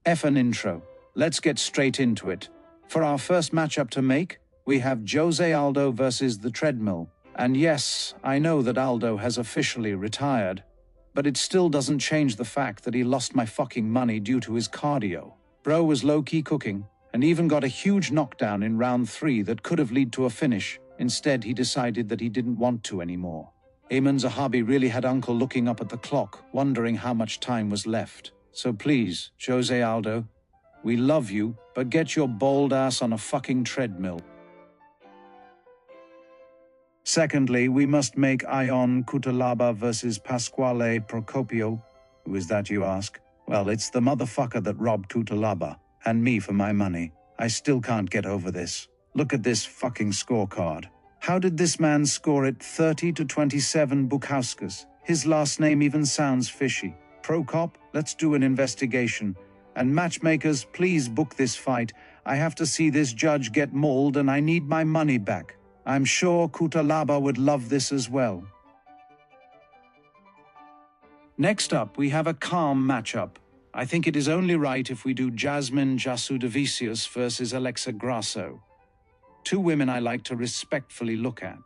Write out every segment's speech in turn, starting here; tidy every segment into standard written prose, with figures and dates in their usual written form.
F an intro. Let's get straight into it. For our first matchup to make, we have Jose Aldo versus the treadmill. And yes, I know that Aldo has officially retired, but it still doesn't change the fact that he lost my fucking money due to his cardio. Bro was low-key cooking, and even got a huge knockdown in round 3 that could have led to a finish. Instead, he decided that he didn't want to anymore. Ayman Zahabi really had Uncle looking up at the clock, wondering how much time was left. So please, Jose Aldo, we love you, but get your bald ass on a fucking treadmill. Secondly, we must make Ion Cutelaba versus Pasquale Procopio. Who is that, you ask? Well, it's the motherfucker that robbed Cutelaba, and me for my money. I still can't get over this. Look at this fucking scorecard. How did this man score it 30-27 Bukauskas? His last name even sounds fishy. Procop, let's do an investigation. And matchmakers, please book this fight. I have to see this judge get mauled and I need my money back. I'm sure Cutelaba would love this as well. Next up, we have a calm matchup. I think it is only right if we do Jasmine Jasudavicius versus Alexa Grasso. Two women I like to respectfully look at.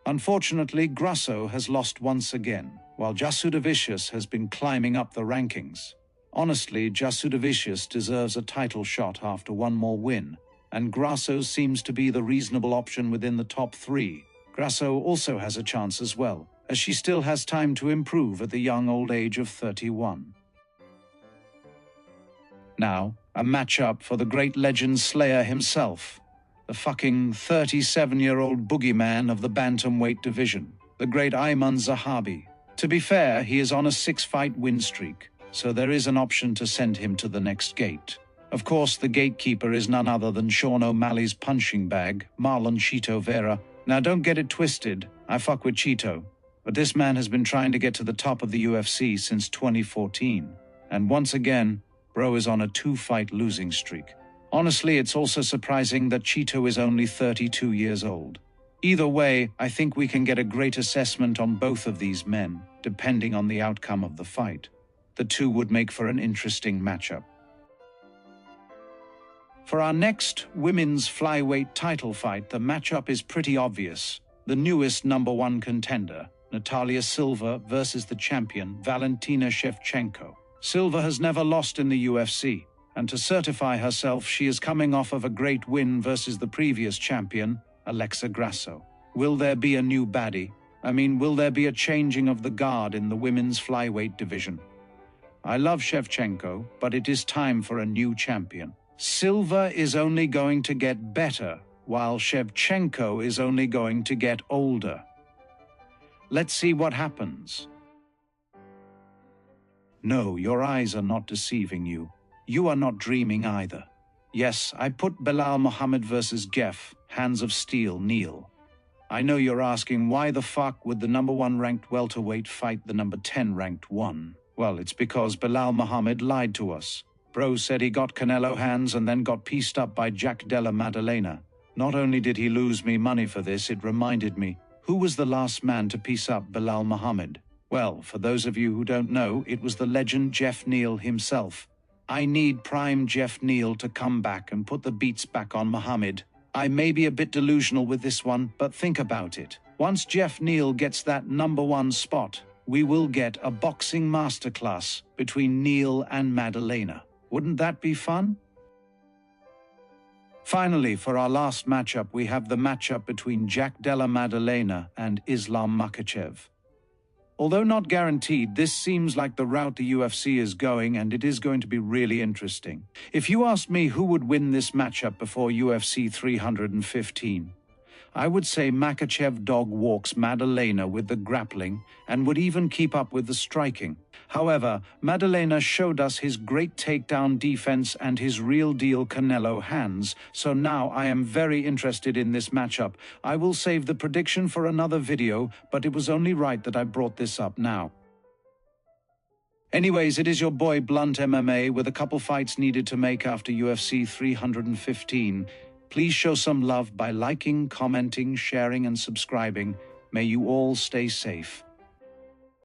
Unfortunately, Grasso has lost once again, while Jasudavicius has been climbing up the rankings. Honestly, Jasudavicius deserves a title shot after one more win, and Grasso seems to be the reasonable option within the top 3. Grasso also has a chance as well, as she still has time to improve at the young old age of 31. Now, a matchup for the great legend Slayer himself. The fucking 37-year-old boogeyman of the bantamweight division, the great Ayman Zahabi. To be fair, he is on a 6-fight win streak, so there is an option to send him to the next gate. Of course, the gatekeeper is none other than Sean O'Malley's punching bag, Marlon Chito Vera. Now don't get it twisted, I fuck with Chito, but this man has been trying to get to the top of the UFC since 2014. And once again, bro is on a 2-fight losing streak. Honestly, it's also surprising that Chito is only 32 years old. Either way, I think we can get a great assessment on both of these men, depending on the outcome of the fight. The two would make for an interesting matchup. For our next women's flyweight title fight, the matchup is pretty obvious. The newest #1 contender, Natalia Silva versus the champion, Valentina Shevchenko. Silva has never lost in the UFC. And to certify herself, she is coming off of a great win versus the previous champion, Alexa Grasso. Will there be a new baddie? I mean, will there be a changing of the guard in the women's flyweight division? I love Shevchenko, but it is time for a new champion. Silva is only going to get better, while Shevchenko is only going to get older. Let's see what happens. No, your eyes are not deceiving you. You are not dreaming either. Yes, I put Belal Muhammad versus Geff, Hands of Steel, Neal. I know you're asking why the fuck would the #1 ranked welterweight fight the #10 ranked one? Well, it's because Belal Muhammad lied to us. Bro said he got Canelo hands and then got pieced up by Jack Della Maddalena. Not only did he lose me money for this, it reminded me, who was the last man to piece up Belal Muhammad? Well, for those of you who don't know, it was the legend Jeff Neal himself. I need prime Jeff Neal to come back and put the beats back on Muhammad. I may be a bit delusional with this one, but think about it. Once Jeff Neal gets that #1 spot, we will get a boxing masterclass between Neal and Maddalena. Wouldn't that be fun? Finally, for our last matchup, we have the matchup between Jack Della Maddalena and Islam Makhachev. Although not guaranteed, this seems like the route the UFC is going, and it is going to be really interesting. If you asked me who would win this matchup before UFC 315, I would say Makhachev dog walks Maddalena with the grappling and would even keep up with the striking. However, Maddalena showed us his great takedown defense and his real-deal Canelo hands, so now I am very interested in this matchup. I will save the prediction for another video, but it was only right that I brought this up now. Anyways, it is your boy Blunt MMA with a couple fights needed to make after UFC 315. Please show some love by liking, commenting, sharing, and subscribing. May you all stay safe.